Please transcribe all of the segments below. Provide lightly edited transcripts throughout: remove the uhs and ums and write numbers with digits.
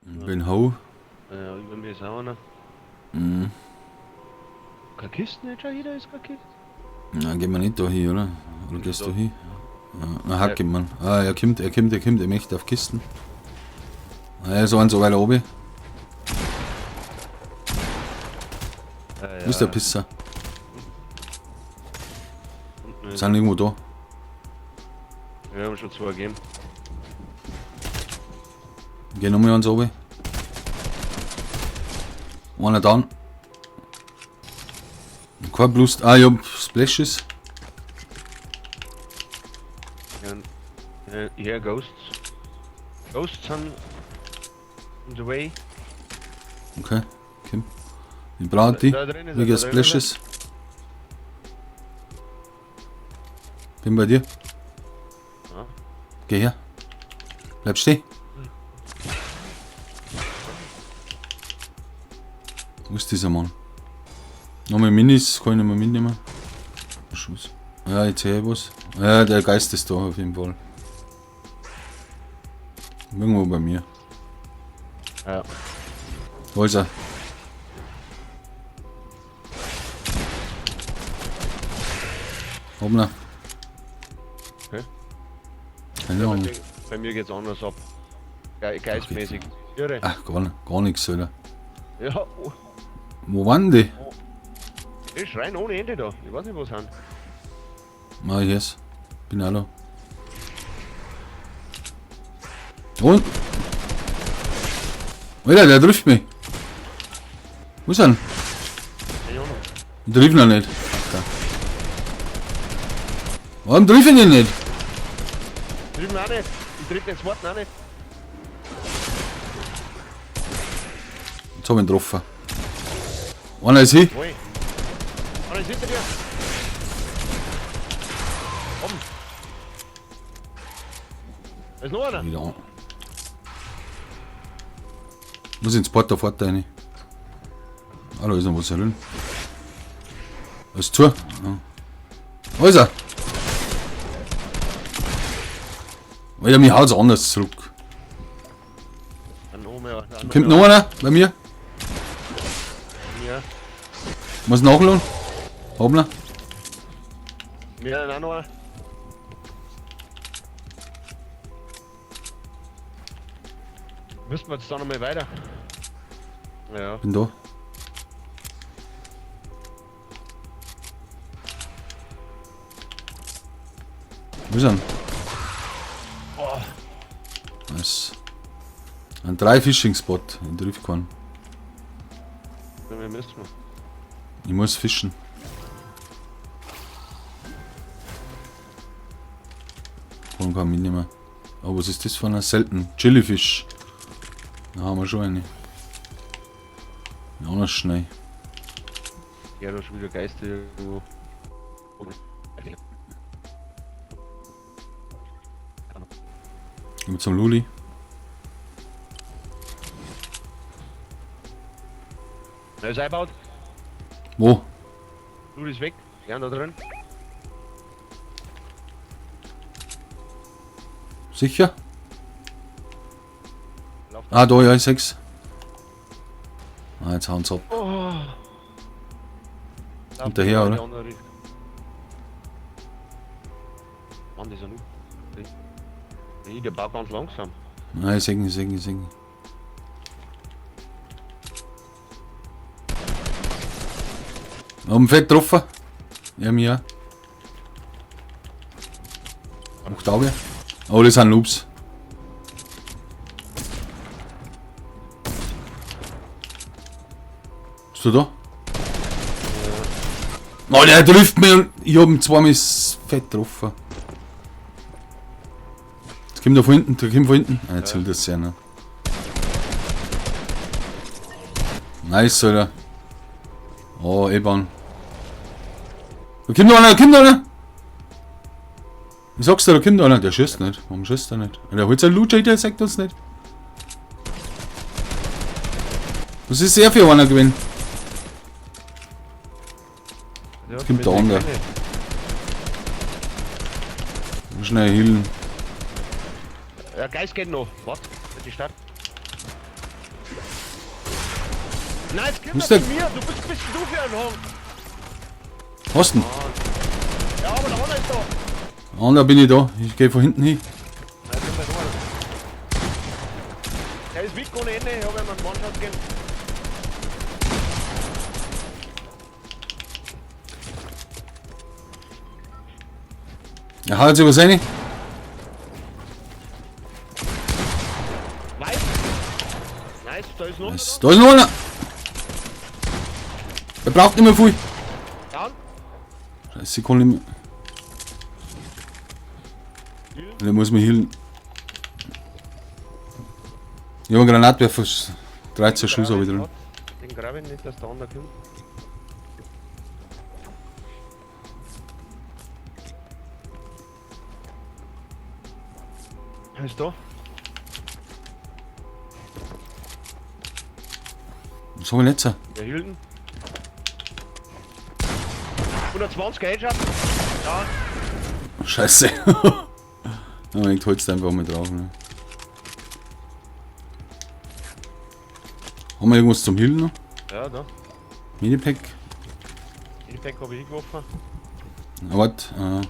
Bin Hau. Ja, über mir ist auch einer. Mhm. Keine Kiste nicht schon hier, da ist keine Kiste. Na, gehen wir nicht da hin, oder? Oder gehst da. du hin? Ja, na, hack ihn, Mann. Ah, er kommt, er möchte auf Kisten. Ah, er ist eins so weiter oben. Wo ist der Pisser? Sind irgendwo da. Wir haben schon 2 gegeben. Geh nochmal eins oben. Einer dann. Kein Blust. Ah, ja, Splashes. Hier, Ghosts. Ghosts sind on the way. Okay, komm. Ich brauche die. Da drin ist Wie er, Splashes. Bin bei dir. Ja. Geh her. Bleib stehen. Wo ist dieser Mann? Nochmal Minis, kann ich nicht mehr mitnehmen. Schuss. Ja, ich sehe was. Ja, der Geist ist da auf jeden Fall. Irgendwo bei mir. Ja. Wo ist er? Hoppla. Okay. Keine Ahnung. Bei mir geht's anders ab. Geistmäßig. Irre. Ach, gar nichts, Alter. Ja, oh, Wo waren die? die schreien ohne Ende da. Ich weiß nicht, wo sie sind. Ah, yes. Bin auch da. Und? Alter, der trifft mich. Wo ist er denn? Keine Ahnung. Ich triff ihn nicht. Da. Warum triff ich ihn nicht? Drüben auch nicht. Ich tritt den zweiten auch nicht. Jetzt hab ich ihn getroffen. Einer ist hin. Oi. Einer ist hinter dir. Komm. Da ist noch einer. Wieder an. Muss ins Porter fort rein. Ah, da ist noch was drin. Da ist zu. Ja. Wo ist er? Alter, mich haut's anders zurück. Dann oben, ja. Kommt noch einer bei mir? Ja. Muss nachladen? Hoppla. Mir dann auch noch einer. Müssen wir jetzt da noch mal weiter? Ja. Bin da. Wo ist er? Oh. Nice. Ein 3-Fishing-Spot in Driftkorn. Wir müssen wir. Ich muss fischen. Kann ich mitnehmen. Aber was ist das für ein selten? Chilifish. Da haben wir schon eine. Ja, noch schnell. Ja, da ist schon wieder Geister irgendwo. Gehen wir zum Luli. Er ist eingebaut. Wo? Du ist weg. Ja, da drin. Sicher? Lauft Ah, da, ja, ich sechs. Ah, jetzt hauen sie ab. Oh. Hinterher, oder? Mann, die sind nur. Der baut ganz langsam. Nein, ich sehe ihn, ich sehe ihn, ich sehe ihn. Haben fett getroffen. Ja, mir. Macht Auge. Oh, das sind Loops. Bist du da? Oh, der trifft mich und ich hab ihn zweimal fett getroffen. Jetzt kommt er von hinten, der kommt von hinten. Ah, jetzt will das sehr, ne? Nice, Alter. Oh, E-Bahn. Da kommt noch einer, da kommt noch einer! Ich sag's dir, da kommt noch einer. Der schießt nicht. Warum schießt er nicht? Der holt seinen Loot, der sagt uns nicht. Was ist der für einer gewesen? Ja, Kommt der andere. Schnell healen. Ja, Geist geht noch. Was? Die Stadt. Nein, jetzt komm Wo doch ist der? zu mir. Du bist du für ein Hang. Osten. Ja, aber der andere ist da. Ah, da bin ich da. Ich gehe von hinten hin. Nein, komm nicht rein. Der ist weg ohne Ende. Ich habe ihm einen One-Shot gegeben. Er haut sich was rein. Weiß. Nice, da ist noch Nice. Da ist noch einer. Er braucht nicht mehr viel. Down. Scheiße, ich kann nicht mehr. Der muss mich healen. Ich habe einen Granatwerfer. 13 Schuss habe ich drin. Den grabe ich nicht, dass der andere kommt. Er ist da. Was habe ich jetzt? Der Hilden. 120 Headshot. Ja. Scheiße. Aber ich hol's einfach mal drauf. Ne? Haben wir irgendwas zum Healen noch? Ja, da. Minipack? Die Pack habe ich hingeworfen. Ah, warte.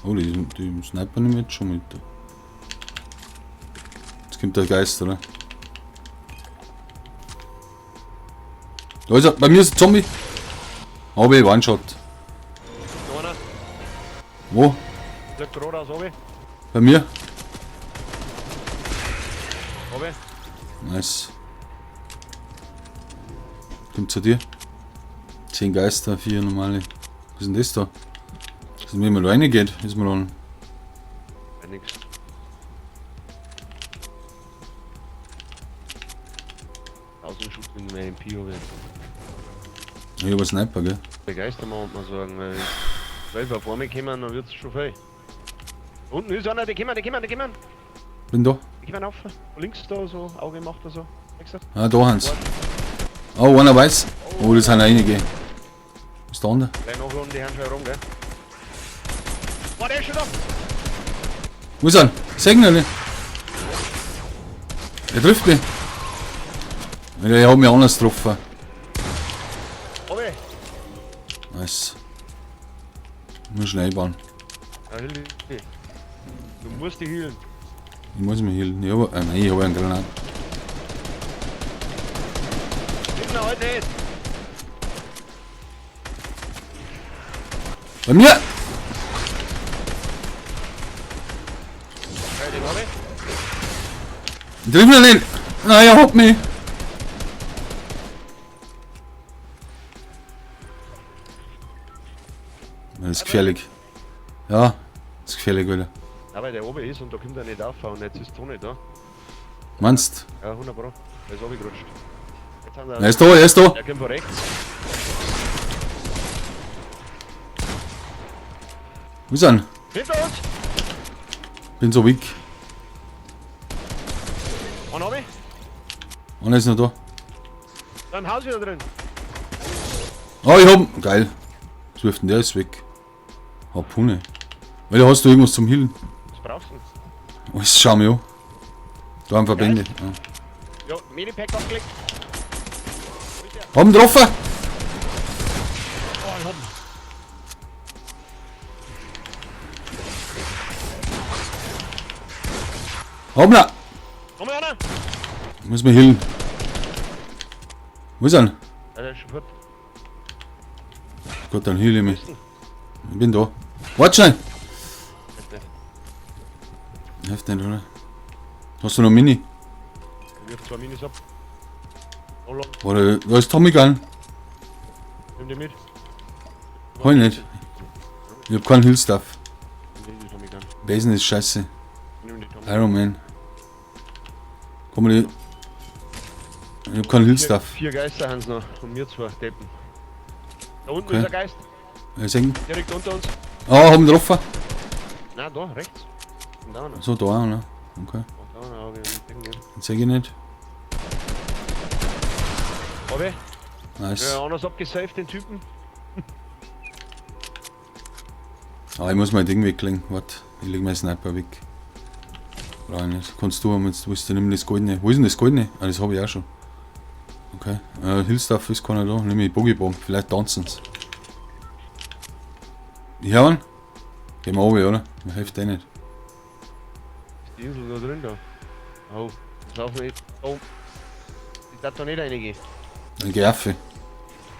Oh, die Sniper nehmen wir jetzt schon mit. Jetzt kommt der Geist, oder? Da ist er. Bei mir ist ein Zombie. Habe ich One-Shot. Noch einer. Wo? Fliegt gerade aus, habe ich. Bei mir? Habe ich. Nice. Kommt zu dir. 10 Geister, 4 normale. Was ist denn das da? Das ist, wenn man reingeht, ist man dann. Ja, nix. Schuss in meinem MP habe ich. Ich habe einen Sniper, gell? Begeistern wir mal sagen, weil wir vor mir kommen, dann wird es schon viel. Unten ist einer, die kommen. Bin da. Die kommen auf. Links da so, Auge macht er so. Nächster. Ah, da Hans. Oh, einer weiß. Oh, das sind einige. Was ist der andere? Gleich nachladen, die haben schon herum, gell? Boah, der ist schon da! Wo ist er? Sehen wir nicht. Er trifft mich. Ich habe mich anders getroffen. Hab ich! Nice. Nur schnell bauen. Ja, Hildi. Du musst dich healen. Ich muss mich healen. Ich habe, nein, ich habe einen Granat. Hinten halt nicht! Bei mir! Ja, den hab ich. Ich triff mich nicht! Nein, er hat mich! Das ist gefährlich. Ja, das ist gefährlich, Alter. Aber der oben ist und da kommt er nicht auf und jetzt ist Toni da. Meinst Ja, 100 Pro. Der ist runtergerutscht. Jetzt haben du? wir. Er ist da, er ist da! Der kommt von rechts. Wo ist er? Hinter uns! Bin so weak. Und hab ich. Einer ist noch da. Dann Haus wieder drin. Oh, ich hab. Geil. Was wirft denn der ist weg? Harpune. Weil da hast du irgendwas zum Healen. Was brauchst du denn? Oh, das schau mir an. Da haben Verbände. Ja. Ja, Minipack abgelegt. Haben getroffen! Oh, ich hab ihn. Haben wir! Komm her, einer! Muss mir healen. Wo ist er? Ja, der ist schon fort. Gott, dann heal ich mich. Ich bin da. Warte schnell! Jetzt nicht. Hilft nicht, oder? Hast du noch Mini? Ich wirf 2 Minis ab. Oh, lang. Oder da ist Tommy Gun. Nimm die mit. Hol nicht. Ich hab keinen Heal-Stuff. Nimm die Tommy Gun. Basen ist scheiße. Nimm die Tommy Iron Man. Komm mal die. Ich hab keinen Heal-Stuff. 4 Geister haben sie noch und wir 2 Deppen. Da unten Okay. ist der Geist. Sehen. Direkt unter uns. Ah, haben getroffen. Nein, da, rechts. Und da noch. So, da, ne? Okay. Und da noch, aber ich denke nicht. Jetzt seh ich nicht. Hab ich? Nice. Ja, anders abgesaved, den Typen. Ah, ich muss mein Ding weglegen. Warte, ich leg meinen Sniper weg. Brauch ich nicht. Kannst du, wenn du willst, du nimm das Goldene. Wo ist denn das Goldene? Ah, das habe ich auch schon. Okay. Hillstuff ist keiner da. Nimm ich Boogiebomb. Vielleicht tanzen's. Ich hör ihn. Gehen wir runter, oder? Mir hilft der nicht. Ist die Insel da drin da? Oh, das laufen nicht. Oh. Ich darf da nicht reingehen. Dann geh auf. Ist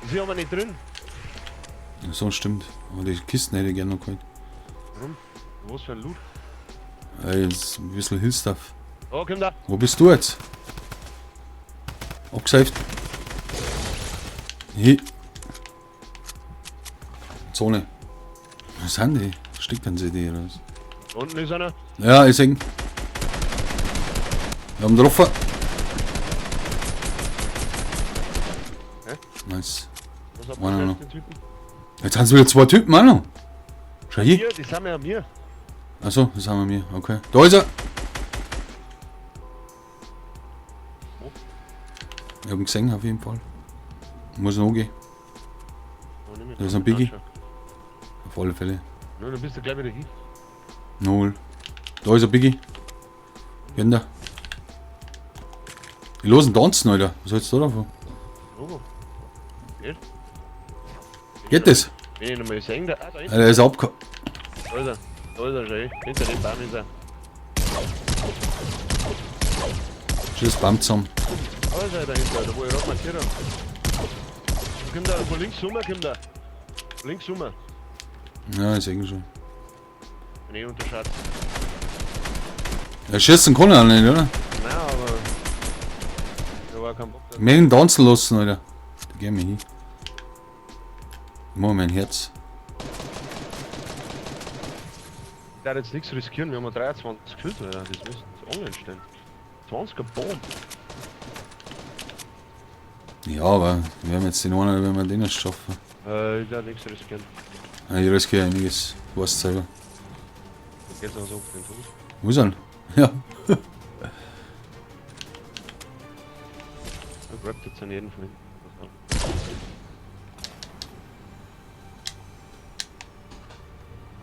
hier aber nicht drin. So stimmt. Aber die Kisten hätte ich gerne noch geholt. Warum? Was für ein Loot? Jetzt ein bisschen Hillstuff. Oh, komm da. Wo bist du jetzt? Abgesaved. Hier. Zone. Was sind die? Stickern sie die oder was? Da unten ist einer. Ja, ich seh ihn. Wir haben getroffen. Hä? Nice. Was hat Einer man noch. den Typen? Jetzt haben sie wieder zwei Typen auch noch. Schau hier. Hier, die sind ja mir. Achso, das haben wir mir. Okay. Da ist er. Wo? Ich hab ihn gesehen auf jeden Fall. Muss noch gehen. Oh, nimm ich Da ist mal ein Biggie. Tasche. Auf alle Fälle. Ja, dann bist du gleich wieder hier. Null. Da ist ein Biggie. Gehen da. Die losen tanzen, Alter. Was hältst du davon? Oh. Geht? Geht das? Wenn ich noch mal sehen, da, da ist Der ist abgehauen. Da ist er. Da ist er schon. Hinter dem Baum ist er. Tschüss, Baum zusammen. Da ist er dahinter, da wo ich gerade markiert habe. Kommt da, von links rüber, kommt da. Links rüber. Ja, ich sehe schon. Wenn ich unterschaut. Er schießt kann er auch nicht, oder? Nein, aber. Da war kein Bock da. Wir ihn tanzen lassen, Alter. Da gehen wir hin. Ich mach mein Herz. Ich darf jetzt nichts riskieren, wir haben 23 Kills, Alter. Das müssen online stehen. 20 Bomb. Ja, aber wir werden jetzt den einen, wenn wir den nicht schaffen. Ich darf nichts riskieren. Ja, ich riskiere einiges. Du weißt selber. Da geht's auch so auf den Tod. Wo ist er? Ja. Ich grab jetzt an jeden von hinten.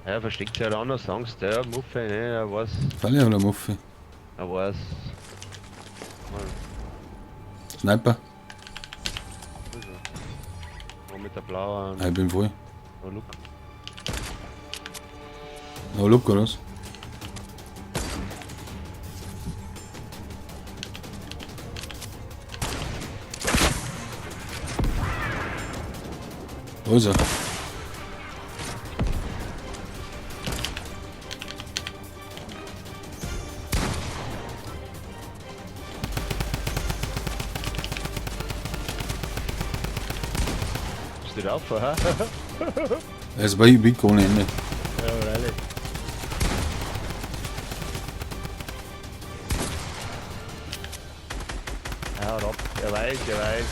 Ja, versteckt sich halt anders, Angst, der Muffe, ne, er weiß, Falle oder Muffe? er weiß. Mal, Sniper? wo ist er? Mal mit der blauen, Ich bin voll. oh, look. Oh, look, oder was? Wo ist er? Steht auf, ha? Er ist bei Big ohne Ende. Ja, freilich. Ja, haut ab, er weiß, er weiß.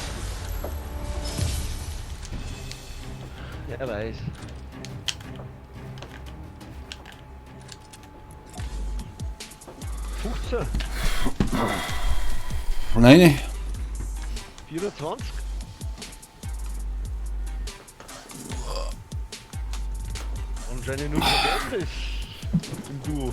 Er weiß. Fuchse, Nein, 24. Anscheinend nur vergessen ist im Duo.